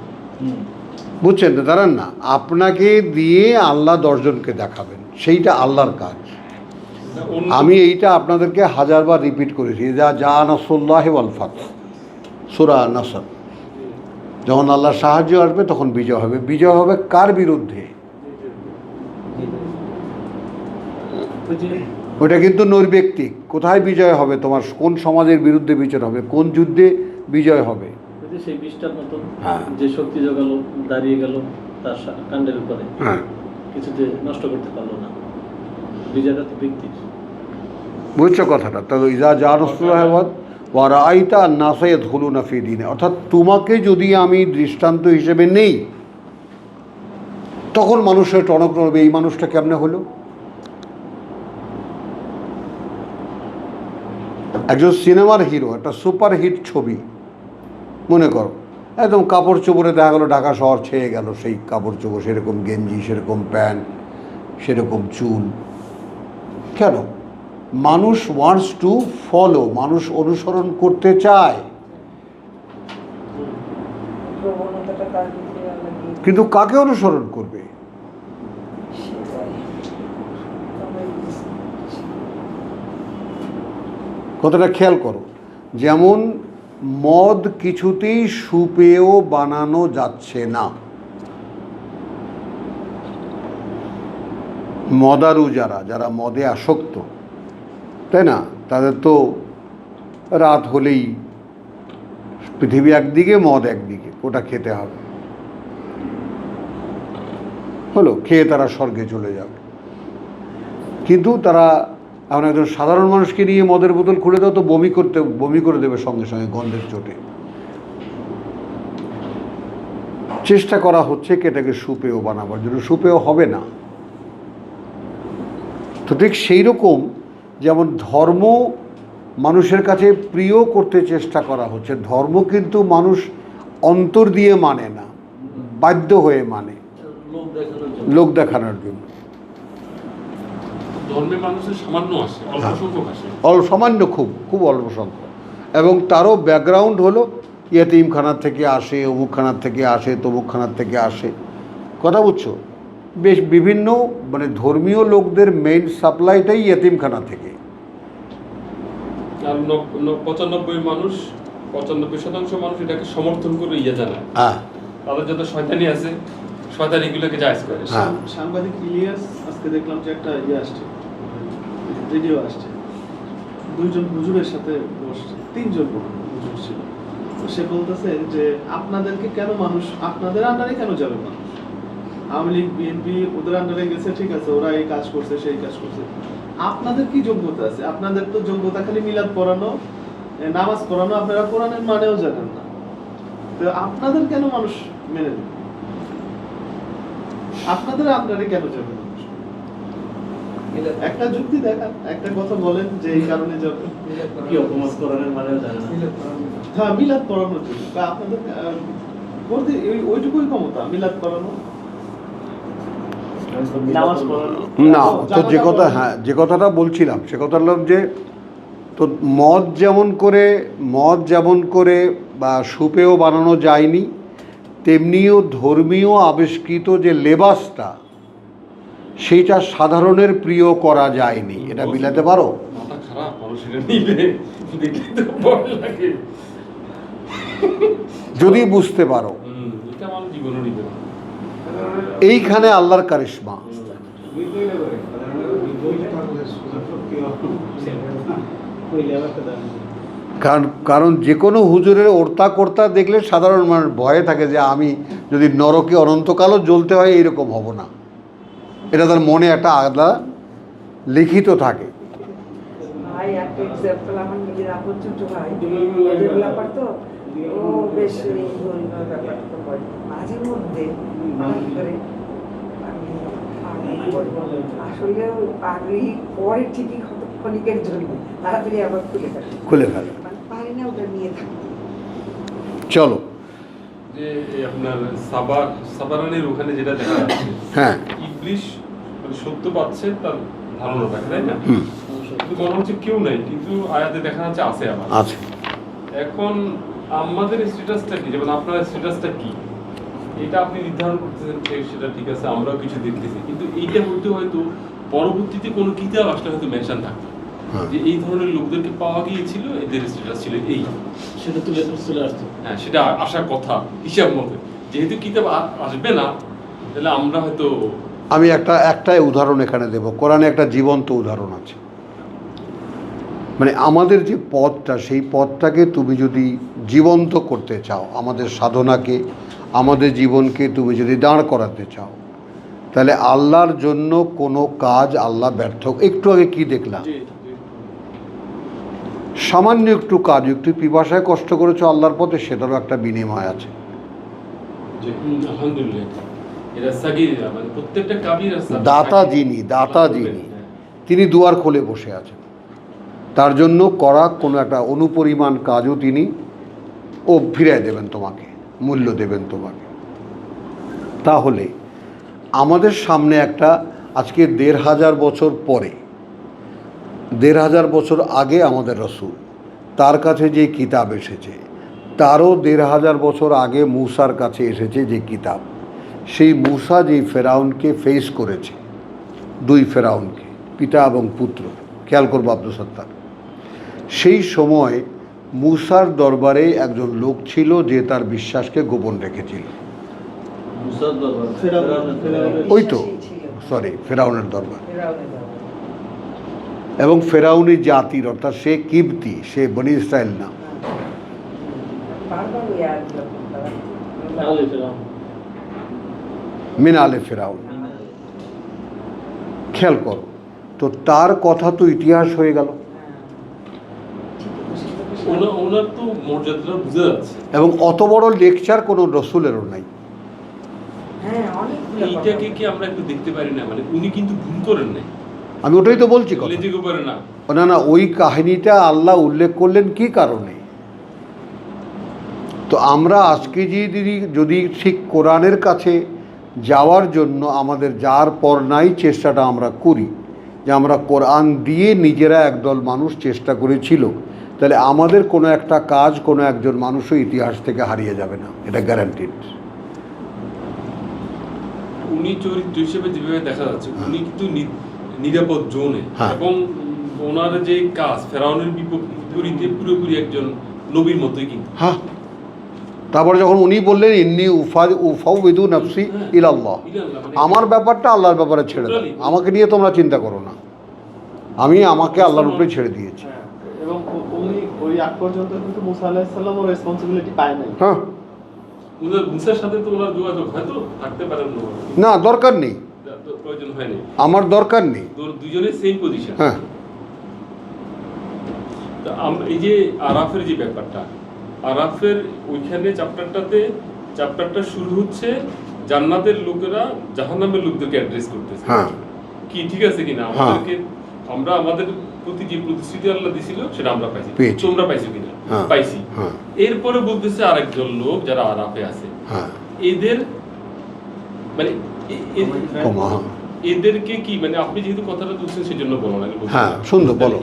বুঝছেন তো? দাঁড়ান না, আপনাকে দিয়ে আল্লাহ 10 জনকে দেখাবেন, সেইটা আল্লাহর কাজ। আমি এইটা আপনাদেরকে হাজারবার রিপিট করেছি, যা নাসরুল্লাহ ওয়াল ফাতহ, সূরা নাসর, যখন আল্লাহর সাহায্য আসবে তখন বিজয় হবে। বিজয় হবে কার বিরুদ্ধে? ওটা কিন্তু নৈর্ব্যক্তিক। কোথায় বিজয় হবে? তোমার কোন সমাজের বিরুদ্ধে বিজয় হবে, কোন যুদ্ধে বিজয় হবে? ওই যে সেই বিষটার মতন, হ্যাঁ। যে শক্তি জোগালো, দাঁড়িয়ে গেল তার কাণ্ডের উপরে, হ্যাঁ, কিছুতে নষ্ট করতে পারলো না। বিজয়টা তো ব্যক্তির। বুঝছো কথাটা? তাহলে ইজা যা নাসরুল্লাহ ওয়া রাআইতা আন-নাসা ইয়াদখুলুনা ফি দীনে, অর্থাৎ তোমাকে যদি আমি দৃষ্টান্ত হিসেবে নেই, তখন মানুষের টনক নড়বে, এই মানুষটা কেমনে হলো? একজন সিনেমার হিরো, একটা সুপার হিট ছবি মনে করো, একদম কাপড় চোপড়ে দেখা গেলো ঢাকা শহর ছেয়ে গেল, সেই কাপড় চোপড়, সেরকম গেঞ্জি, সেরকম প্যান্ট, সেরকম চুল। কেন? মানুষ ওয়ান্টস টু ফলো, মানুষ অনুসরণ করতে চায়, প্রবণতাটা কার দিকে লাগে কিন্তু কাকে অনুসরণ করবে? সেটাই তবে কথাটা খেয়াল করো। যেমন মদ কিছুতেই সুপেয় বানানো যাচ্ছে না, মদারু যারা মদে আসক্ত, তাই না, তাদের তো রাত হলেই পৃথিবী একদিকে, মদ একদিকে, ওটা খেতে হবে, হলো, খেয়ে তারা স্বর্গে চলে যাবে। কিন্তু তারা এখন একজন সাধারণ মানুষকে নিয়ে মদের বোতল খুলে দাও তো বমি করে দেবে সঙ্গে সঙ্গে গন্ধের চোটে। চেষ্টা করা হচ্ছে এটাকে সুপেয় বানাবার জন্য, সুপেয় হবে না। তো ঠিক সেই রকম যেমন ধর্ম মানুষের কাছে প্রিয় করতে চেষ্টা করা হচ্ছে, ধর্ম কিন্তু মানুষ অন্তর দিয়ে মানে না, বাধ্য হয়ে মানে, লোক দেখানোর জন্য। লোক দেখানোর জন্য। ধর্মে মানুষের সামান্য আসে, অল্প সংখ্যক আসে। সামান্য, খুব অল্প সংখ্যক, এবং তারও ব্যাকগ্রাউন্ড হলো ইয়েতিমখানার থেকে আসে, অমুকখানার থেকে আসে, তমুকখানার থেকে আসে। কথা বুঝছো? বেশ বিভিন্ন মানে ধর্মীয় লোকদের মেইন সাপ্লাইটাই ইয়েতিমখানা থেকে। আর 95% মানুষ এটাকে সমর্থন করে জানায়। হ্যাঁ, তাদের যত শয়তানি আছে, শয়তানিগুলোকে জায়েজ করে। হ্যাঁ। সাংবাদিক ইলিয়াস আজকে দেখলাম যে একটা আসছে, ভিডিও আসছে, 2 জন হুজুরের সাথে বসছে, 3 জন হুজুর ছিল। তো সে বলতেছে যে আপনাদেরকে কেন মানুষ আপনাদের আন্ডারে কেন যাবে মানুষ? আওয়ামী লীগ, বিএনপি ওদের আন্ডারে গেছে, ঠিক আছে, ওরা এই কাজ করছে, সেই কাজ করছে, আপনাদের কি যোগ্যতা আছে? আপনাদের তো যোগ্যতা খালি মিলাদ পড়ানো, নামাজ পড়ানো, আপনারা কোরআনের মানেও জানেন না, তো আপনাদের কেন মানুষ মেনে নেবে? আপনাদের আন্ডারে কেন যাবে মানুষ? একটা যুক্তি দেখান, একটা কথা বলেন যে এই কারণে যাবে। কি অপমাস করানোর মানেও জানে না। হ্যাঁ, মিলাদ পড়ানোর জন্য বা আপনাদের করতে ওইটুকুই ক্ষমতা মিলাদ পড়ানো, নামাজ পড়ানো। না, তো যে কথা, হ্যাঁ যে কথাটা বলছিলাম সে কথা হলো যে তো মদ যেমন করে বা সুপেয় বানানো যায়নি, তেমনিও ধর্মীয় আবিষ্কৃত যে লেবাসটা সেইটা সাধারণের প্রিয় করা যায়নি। এটা মিলাতে পারো? মাথা খারাপ, মানুষ এটা নিবে, দেখলে তো ভয় লাগে। যদি বুঝতে পারো, এটা আমার জীবনও নিবে না। এইখানে আল্লাহর কারিশমা। কারণ যে কোনো হুজুরের ওর্তা কর্তা দেখলে সাধারণ মানুষ ভয়ে থাকে যে আমি যদি নরকে অনন্তকালও জ্বলতে হয় এইরকম হব না, এটা তার মনে একটা আলাদা লিখিত থাকে। ভাই একটা এক্সাম্পল, আমার নিজের আপন ছোট ভাই ডেভেলপার, তো ও বেশ এই ধর্মীয় ব্যাপারটা তো করে মাঝে মধ্যে হঠাৎ করে আমি পাগড়ি পরবো। আসলে পাগড়ি পরে ঠিকই ক্ষণিকের জন্য, তাড়াতাড়ি আবার খুলে ফেলে, মানে পারি না ওটা নিয়ে থাকতে। চলো, যে আপনার সাবারানের ওখানে যেটা দেখা যাচ্ছে, হ্যাঁ ইবলিশ মানে সত্য পাচ্ছে তার ধারণাটা, তাই না? কিন্তু মনে হচ্ছে কেউ নাই, কিন্তু আয়াতে দেখা যাচ্ছে আছে আবার আছে। এখন আমাদের স্ট্যাটাসটা কি, যেমন আপনার স্ট্যাটাসটা কি, এটা আপনি নির্ধারণ করতেছেন, সেটা ঠিক আছে, আমরাও কিছু দেখতেছি, কিন্তু এইটা হয়তো পরবর্তীতে কোনো কিতাব আসলে হয়তো মেনশন থাকবে যে এই ধরনের লোকদেরকে পাওয়া গিয়েছিল, এদের স্ট্যাটাস ছিল এই, সেটা তুলে চলে আসতো। হ্যাঁ সেটা আসার কথা হিসাব মতে। যেহেতু কিতাব আসবে না, তাহলে আমরা হয়তো, আমি একটাই উদাহরণ এখানে দেব। কোরআনে একটা জীবন্ত উদাহরণ আছে। মানে আমাদের যে পথটা, সেই পথটাকে তুমি যদি জীবন্ত করতে চাও, আমাদের সাধনাকে, আমাদের জীবনকে তুমি যদি দাঁড় করাতে চাও, তাহলে আল্লাহর জন্য কোনো কাজ আল্লাহ ব্যর্থ। একটু আগে কি দেখলাম, সামান্য একটু কাজ, একটু পিপাসায় কষ্ট করেছো আল্লাহর পথে, সেটারও একটা বিনিময় আছে। আলহামদুলিল্লাহ, এরা সাগীর, মানে প্রত্যেকটা কাবির দাতা যিনি তিনি দুয়ার খুলে বসে আছেন, তার জন্য করা কোনো একটা অনুপরিমাণ কাজও তিনি ফিরিয়ে দেবেন তোমাকে, মূল্য দেবেন তোমাকে। তাহলে আমাদের সামনে একটা, আজকে ১৫০০ বছর পরে, ১৫০০ বছর আগে আমাদের রসুল, তার কাছে যে কিতাব এসেছে, তারও ১৫০০ বছর আগে মূসার কাছে এসেছে যে কিতাব, সেই মূসা যেই ফেরাউনকে ফেস করেছে, দুই ফেরাউনকে, পিতা এবং পুত্র, খেয়াল করবো আব্দুল সত্তার, সেই সময় মূসার দরবারে একজন লোক ছিল যে তার বিশ্বাসকে গোপন রেখেছিল। ওই তো, সরি, ফেরাউনের দরবার। এবং ফেরাউনি জাতির, অর্থাৎ সে কিবতি, সে বনি ইসরায়েল না, মিন আলে ফেরাউন। খেয়াল করো তো, তার কথা তো ইতিহাস হয়ে গেল, ওনার তো মর্যাদাটা বুঝে যাচ্ছে। এবং অত বড় লেকচার কোনো রসুলেরও নাই। এইটাকে কি আমরা একটু দেখতে পারি না? মানে উনি কিন্তু ভুল করেন নাই, আমি ওটাই তো বলছি কথা। না, ওই কাহিনীটা আল্লাহ উল্লেখ করলেন কি কারণে? তো আমরা আজকে যদি ঠিক কোরআনের কাছে যাওয়ার জন্য আমাদের যার পর নাই চেষ্টাটা আমরা করি, যে আমরা কোরআন দিয়ে নিজেরা একদল মানুষ চেষ্টা করেছিল, তাহলে আমাদের কোনো একটা কাজ কোনো একজন মানুষও ইতিহাস থেকে হারিয়ে যাবে না, এটা গ্যারান্টিড। উনি চরিত্র হিসেবে যেভাবে দেখা যাচ্ছে, উনি কিন্তু নিরাপদ জোনে, এবং ওনার যে কাজ ফেরাউনের বিপরীতে পুরোপুরি একজন নবীর মতোই কিন্তু। হ্যাঁ, তারপরে যখন উনি বললেন ইন্নী উফাউযিদু নাফসি ইলাল্লাহ, আমার ব্যাপারটা আল্লাহর ব্যাপারে ছেড়ে দাও, আমাকে নিয়ে তোমরা চিন্তা করো না, আমি আমাকে আল্লাহর উপরে ছেড়ে দিয়েছি। এবং উনি ওই আগ পর্যন্ত কিন্তু মুসা আলাইহিস সালাম ওর রেসপন্সিবিলিটি পায় নাই। হ্যাঁ, মুসার সাথে তো ওনার যোগাযোগ হয়তো থাকতে পারেন না, দরকার নেই, প্রয়োজন হয়নি, আমার দরকার নেই, দুজনের সেম পজিশন। হ্যাঁ, এই যে আরাফের যে ব্যাপারটা, আরাফের ওইখানে চ্যাপ্টারটা শুরু হচ্ছে জান্নাতের লোকেরা জাহান্নামের লোকদেরকে অ্যাড্রেস করতেছে। হ্যাঁ, কি ঠিক আছে কিনা, আমাদেরকে আমরা আমাদের প্রতি যে প্রতিশ্রুতি আল্লাহ দিছিল সেটা আমরা পাইছি, পেয়েছি। তোমরা পাইছো কিনা? হ্যাঁ। পাইছি। হ্যাঁ। এরপরে বলতেছে আরেকজন লোক যারা আরাফে আছে, হ্যাঁ এদের মানে ক্ষমা, এদেরকে কি মানে আপনি যেহেতু কথাটা তুলছেন সেজন্য বলো না, হ্যাঁ সুন্দর বলো।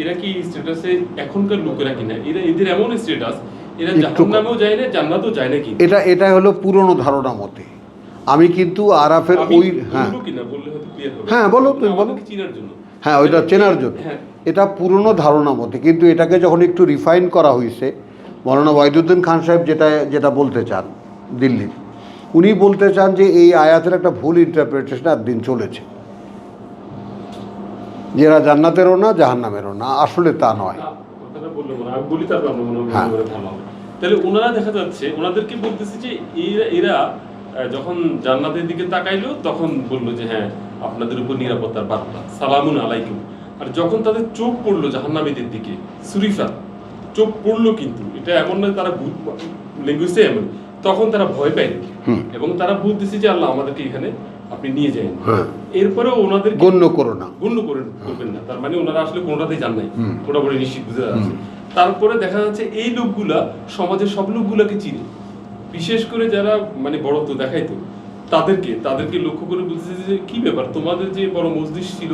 এরা কি স্ট্যাটাসে এখনকার লোকেরা কিনা, এদের এমন স্ট্যাটাস এরা একটু জাহান্নামেও যায় না জান্নাতেও যায় না কি? এটা হলো পুরনো ধারণা মতে। আমি কিন্তু আরাফের ওই কিনা বললে হয়তো ক্লিয়ার হবে। হ্যাঁ, বলো, তুমি বলো। আমাদেরকে চেনার জন্য। হ্যাঁ ওইটা চেনার জন্য। হ্যাঁ। এটা পুরনো ধারণা মতে, কিন্তু এটাকে যখন একটু রিফাইন করা হয়েছে, মৌলানা ওয়াহিদুদ্দিন খান সাহেব যেটা বলতে চান দিল্লির, উনি বলতে চান যে এই আয়াতের একটা ভুল ইন্টারপ্রিটেশন আর দিন চলেছে, যে এরা জান্নাতেরও না জাহান্নামেরও না, আসলে তা নয়। কথাটা বললো মনে হয়, আমি বলি তারপর আমরা মনে হ্যাঁ। হয় ভালো হবে। তাহলে ওনারা দেখা যাচ্ছে ওনাদেরকে বলতেছে যে এরা যখন জান্নাতের দিকে তাকাইলো তখন বললো যে হ্যাঁ আপনাদের উপর নিরাপত্তার বার্তা, সালামুন আলাইকুম। আর যখন তাদের চোখ পড়লো জাহান্নামীদের দিকে, সুরিফা চোখ পড়লো, কিন্তু এটা এমন নয় তারা ল্যাঙ্গুয়েজটা এমন, তখন তারা ভয় পায় এবং তারা বলতেছে যে আল্লাহ আমাদেরকে এখানে আপনি নিয়ে যান। এরপরে ওনাদের গণ্য করো না, গণ্য করবেন না, তার মানে ওনারা আসলে কোনোটাতেই জান নাই, মোটামুটি নিশ্চিত বুঝে যাচ্ছে। তারপরে দেখা যাচ্ছে এই লোকগুলা সমাজের সব লোকগুলাকে চিনে, বিশেষ করে যারা মানে বড়ত্ব দেখাইতো তাদেরকে লক্ষ্য করে বলতেছে যে কি ব্যাপার, তোমাদের যে বড় মজলিস ছিল,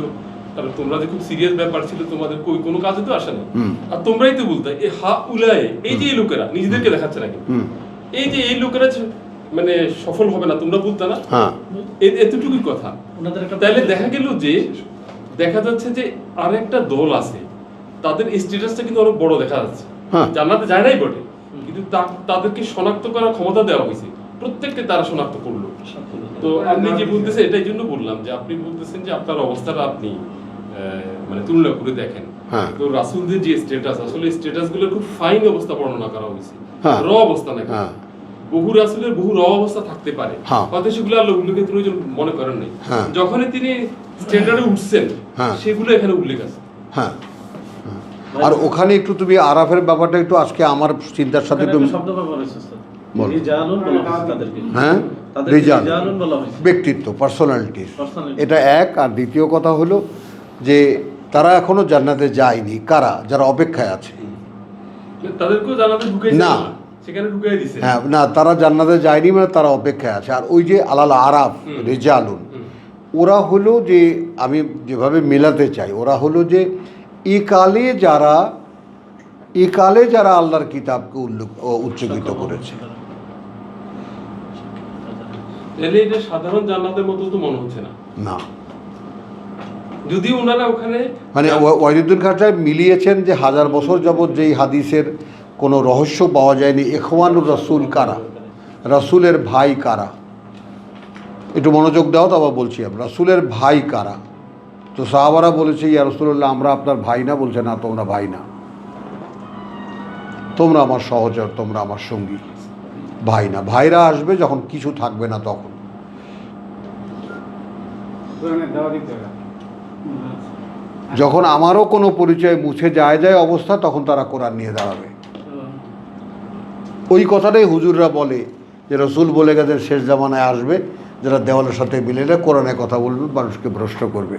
তাহলে তোমরা যে খুব সিরিয়াস ব্যাপার ছিল, তোমাদের কোনো কাজে তো আসে না, আর তোমরাই তো বলতে এই হা উলায়ে, এই যে এই লোকেরা নিজেদেরকে দেখাচ্ছে না, কিন্তু এই যে এই লোকেরা মানে সফল হবে না তোমরা বলতে না, এতটুকুই কথা। তাহলে দেখা যাচ্ছে যে আরেকটা দল আছে, তাদের স্ট্যাটাসটা কিন্তু অনেক বড় দেখা যাচ্ছে, জান্নাতে যায় নাই বটে, কিন্তু তাদেরকে শনাক্ত করার ক্ষমতা দেওয়া হয়েছে, প্রত্যেককে তারা শনাক্ত করলো। তো আপনি যে বলতেছেন এটাই জন্য বললাম যে আপনি বলতেছেন যে আপনার অবস্থাটা আপনি মানে তুলনা করে দেখেন, তো রাসূলদের যে স্ট্যাটাস, আসলে স্ট্যাটাস গুলোর খুব ফাইন অবস্থা বর্ণনা করা হয়েছে, র অবস্থা নাকি বহু রাসূলের বহু র অবস্থা থাকতে পারে, হয়তো সেগুলো আল্লাহ উল্লেখের প্রয়োজন মনে করেন নাই, যখনই তিনি স্ট্যান্ডার্ডে উঠছেন সেগুলো এখানে উল্লেখ আছে। হ্যাঁ, আর ওখানে একটু তুমি আরাফের ব্যাপারটা একটু আজকে আমার চিন্তার সাথে একটু শব্দ ব্যবহার হয়েছে স্যার, বলো। রিজালুন বলা হয়েছে তাদেরকে, হ্যাঁ তাদেরকে রিজালুন বলা হয়েছে, ব্যক্তিত্ব, পার্সোনালিটি, Personality। এটা এক। আর দ্বিতীয় কথা হলো যে তারা এখনো জান্নাতে যায়নি, কারা? যারা অপেক্ষায় আছে। তাদেরকেও জান্নাতে ঢুকাইছে না, সেখানে ঢুকাই দিয়েছে। হ্যাঁ, না তারা জান্নাতে যায়নি, মানে তারা অপেক্ষায় আছে। আর ওই যে আলাল আরাফ, রিজালুন, ওরা হলো যে আমি যেভাবে মেলাতে চাই, ওরা হলো যে এই কালে যারা আল্লাহর কিতাবকে উচ্চকিত করেছে। তাহলে এটা সাধারণ জান্নাতের মতো তো মনে হচ্ছে না, না যদি ওনারা ওখানে মানে ওয়াহিদুদ্দিন খান সাহেব মিলিয়েছেন যে 1000 বছর যাবৎ যেই হাদিসের কোনো রহস্য পাওয়া যায়নি, ইখওয়ানুর রাসূল কারা, রাসূলের ভাই কারা, একটু মনোযোগ দাও, তো আবার বলছি আমরা, রাসূলের ভাই কারা? তো সাহাবারা বলেছে ইয়া রাসূলুল্লাহ আমরা আপনার ভাই না। বলছে না, তোমরা ভাই না, তোমরা আমার সহচর, তোমরা আমার সঙ্গী, ভাই না। ভাইরা আসবে যখন কিছু থাকবে না, তখন। যখন আমারও কোনো পরিচয় মুছে যায় অবস্থা, তখন তারা কোরআন নিয়ে দাঁড়াবে। ওই কথাটাই হুজুররা বলে যে রসুল বলে গেছেন শেষ জামানায় আসবে যারা দেওয়ালের সাথে মিলেলে কোরআনের কথা বলবে, মানুষকে ভ্রষ্ট করবে।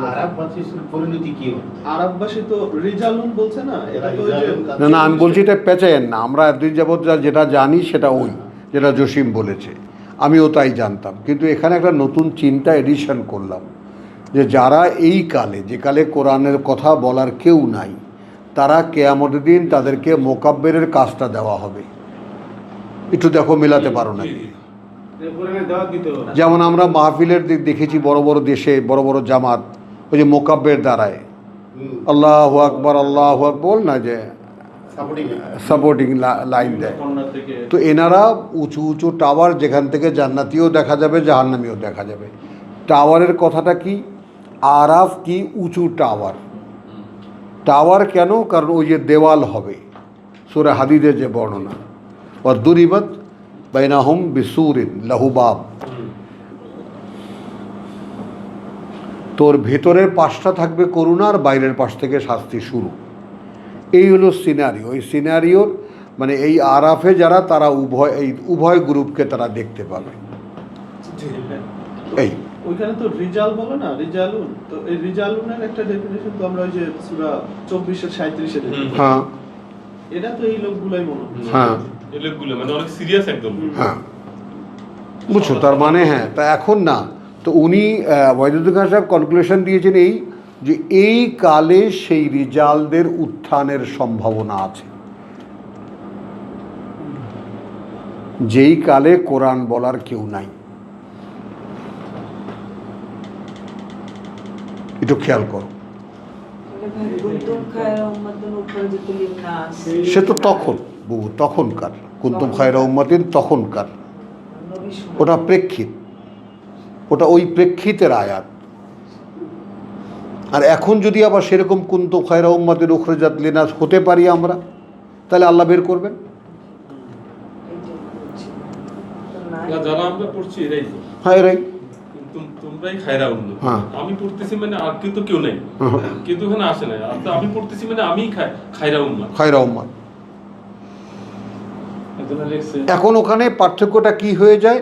আরববাসীর পরিণতি কি হবে? আরববাসী তো রিজালুন বলছে না, এরা তো ওই যে না, আমি বলছি এটা পেঁচায়েন না। আমরা এতদিন যাবৎ যেটা জানি সেটা ওই যেটা জসিম বলেছে, আমিও তাই জানতাম। কিন্তু এখানে একটা নতুন চিন্তা এডিশন করলাম যে যারা এই কালে, যে কালে কোরআনের কথা বলার কেউ নাই, তারা কিয়ামতের দিন তাদেরকে মোকাব্বেরের কাজটা দেওয়া হবে। একটু দেখো মেলাতে পারো নাকি? যেমন আমরা মাহফিলের দিক দেখেছি, বড় বড় দেশে বড় বড় জামাত ওই যে মোকাব্বের দ্বারায় আল্লাহু আকবার আল্লাহু আকবার না, যে সাপোর্টিং লাইন দেয়। তো এনারা উঁচু উঁচু টাওয়ার, যেখান থেকে জান্নাতিও দেখা যাবে জাহান্নামীও দেখা যাবে। টাওয়ারের কথাটা কি? আরাফ কি? উঁচু টাওয়ার। টাওয়ার কেন? কারণ ওই যে দেওয়াল হবে, সূরা হাদীদের যে বর্ণনা, ওয়াদুরিবাত বাইনাহুম বিসুরিন লাহু বাব, তোর ভেতরের পাশটা থাকবে করুণা, আর বাইরের পাশ থেকে শাস্তি শুরু। এই হলো সিনারিও। এই সিনারিওর মানে এই আরাফে যারা, তারা উভয় গ্রুপকে তারা দেখতে পাবে। এই ওইখানে তো রিজাল বলে না, রিজালুন, তো এই রিজালুনের একটা ডেফিনেশন তো আমরা ওই যে সূরা 24 এর 37 এ দেখি। হ্যাঁ এটা তো এই লোকগুলাই মনে হয়। হ্যাঁ এই লোকগুলো মানে অনেক সিরিয়াস একদম। হ্যাঁ বুঝছো, তার মানে হ্যাঁ, তা এখন না তো উনি ওয়াহিদুদ্দিন খান সাহেব কনক্লুশন দিয়েছেন এই যে এই কালে সেই রিজালদের উত্থানের সম্ভাবনা আছে, যেই কালে কোরআন বলার কেউ নাই। একটু খেয়াল করো, কুনতুম খায়রা উম্মাতিন উখরিজাত লিন-নাস, সে তো তখন বুবু, তখনকার কুনতুম খায়রা উম্মাতিন তখনকার, নবীর সময়। ওটা প্রেক্ষিত, ওটা ওই প্রেক্ষিতের আয়াত। আর এখন যদি আবার সেরকম কুনতুম খায়রা উম্মাতিন উখরিজাত লিন-নাস হতে পারি আমরা, তাহলে আল্লাহ বের করবেন। এইটাই বলছি। তো নাই। না, যারা আমরা পড়ছি এরাই তো। হ্যাঁ এরাই। তোমরাই খায়রা উম্মাহ। হ্যাঁ। আমি পড়তেছি মানে আর কেউ তো কেউ নাই, কেউ তো ওখানে আসে নাই। আর তো আমি পড়তেছি মানে আমি খায়রা উম্মাহ। খায়রা উম্মাত। একজনে লিখছে এখন ওখানে পার্থক্যটা কি হয়ে যায়?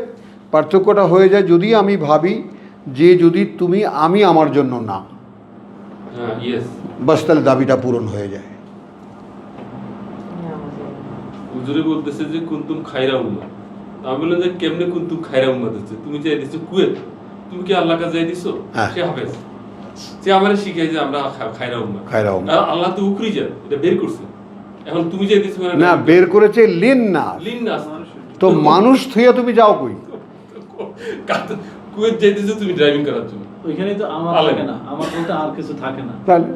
পার্থক্যটা হয়ে যায় যদি আমি ভাবি যে যদি তুমি আমি আমার জন্য না, হ্যাঁ, ইয়েস। বাস তাহলে দাবিটা পূরণ হয়ে যায়। তুমি আমাদের হুজুরে বলতেছে যে কুনতুম খায়রা উম্মাহ। আমি বললাম যে কেমনে কুনতুম খায়রা উম্মাহ হচ্ছে? তুমি যে দিছো কুয়েত, তুমি কি আল্লাহর কাছে যাই দিছো? হ্যাঁ। সে হাফেজ, সে আমারে শিখাই যে আমরা খায়রা উম্মাহ। খায়রা উম্মাহ। আর আল্লাহ তো উখরিজাত, এটা বের করছে। এখন তুমি যে দিছো না, বের করেছে লিন না, লিন-নাস। তো মানুষ থুইয়া তুমি যাও কই? কুয়েত যাই দিছো তুমি ড্রাইভিং করার জন্য। ওইখানে তো আমার আলাদা। থাকে না, আমার বলতে আর কিছু থাকে না। তাহলে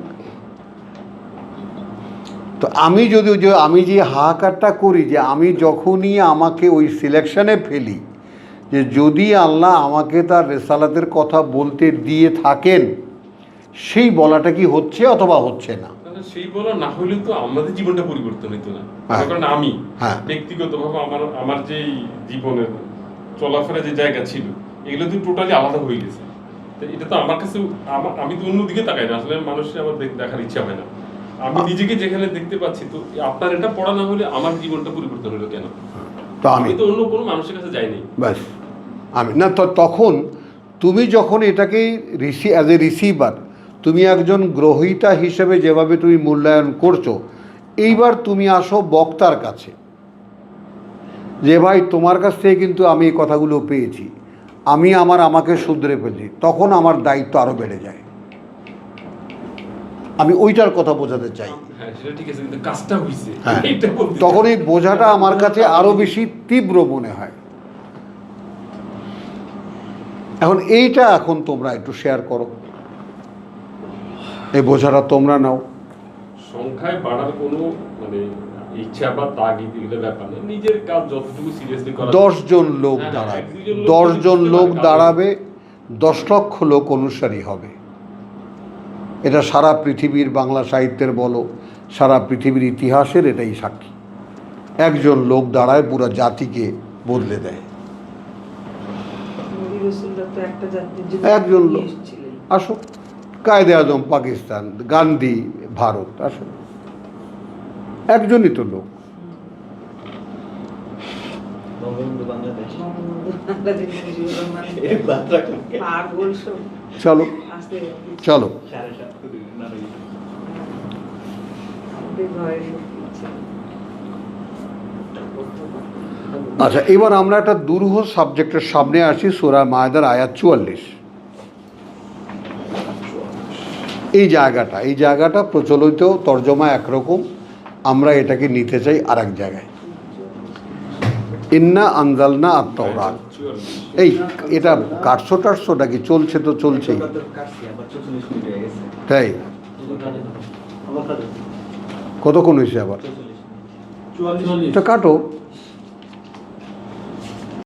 তো আমি যদি আমি যে হাহাকারটা করি যে আমি যখনই আমাকে ওই সিলেকশনে ফেলি যে যদি আল্লাহ আমাকে তার রেসালাতের কথা বলতে দিয়ে থাকেন, সেই বলাটা কি হচ্ছে অথবা হচ্ছে না? তাহলে সেই বলা না হলে তো আমাদের জীবনটা পরিবর্তন হইতো না। হ্যাঁ। কারণ আমি হ্যাঁ। ব্যক্তিগতভাবে আমার যে জীবনের চলাফেরা যে জায়গা ছিল এগুলো তো টোটালি আলাদা হয়ে গেছে। তো এটা তো আমার কাছে আমি তো অন্যদিকে তাকাই না, আসলে মানুষের আমার দেখার ইচ্ছা হয় না। আমি নিজেকে যেখানে দেখতে পাচ্ছি, তো আপনার এটা পড়া না হলে আমার জীবনটা পরিবর্তন হলো কেন? তো আমি তো অন্য কোনো মানুষের কাছে যাইনি। ব্যাস আমি না, তো তখন তুমি যখন এটাকে অ্যাজ এ রিসিভার, তুমি একজন গ্রহীতা হিসেবে যেভাবে তুমি মূল্যায়ন করছো, এইবার তুমি আসো বক্তার কাছে যে ভাই তোমার কাছ থেকে কিন্তু আমি এই কথাগুলো পেয়েছি, আমি আমাকে শুধরে ফেলছি, তখন আমার দায়িত্ব আরও বেড়ে যায়। আমি ওইটার কথা বোঝাতে চাই। হ্যাঁ, সেটা ঠিক আছে, কিন্তু কাজটা হইছে হ্যাঁ, এটা বলতে তখন এই বোঝাটা আমার কাছে আরও বেশি তীব্র মনে হয়। এখন এইটা এখন তোমরা একটু শেয়ার করো, এই বোঝাটা তোমরা নাও। সংখ্যায় বাড়ার কোনো মানে ইচ্ছা বা তাগিদ এগুলো ব্যাপার না। নিজের কাজ যতটুকু সিরিয়াসলি করা। 10 জন লোক হ্যাঁ, দাঁড়াবে, 1-2 জন 10 জন লোক কাজ দাঁড়াবে, 10 লক্ষ লোক অনুসারী হবে। এটা সারা পৃথিবীর বাংলা সাহিত্যের বলো, সারা পৃথিবীর ইতিহাসের এটাই সাক্ষী। একজন লোক দাঁড়ায় পুরো জাতিকে বদলে দেয়। নবী রাসূলরা তো একটা জাতির জন্য একজন লোক। এসেছিলেন। আসো, কায়েদে আজম পাকিস্তান, গান্ধী ভারত, আসো, একজনই তো লোক। বঙ্গবন্ধু বাংলাদেশ বঙ্গবন্ধু বাংলাদেশ মুজিবুর রহমান এই বার্তা পাগল সব চলো আস্তে চলো, 7:30 কোটি নারী আমাদের ঘরে সব কিছু। আচ্ছা এবার আমরা একটা দুরূহ সাবজেক্টের সামনে আসি। সূরা মায়েদার আয়াত 44। এই জায়গাটা প্রচলিত তর্জমা একরকম, আমরা এটাকে নিতে চাই আর এক জায়গায়। ইন্না আনজালনা আত-তাওরাত। এই এটা 850 নাকি চলছে? তো চলছেই, কাটছি আবার 44 মিনিট হয়ে গেছে। তাই আমার কাছে কতক্ষণ হয়েছে আবার? 44 এটা কাটো।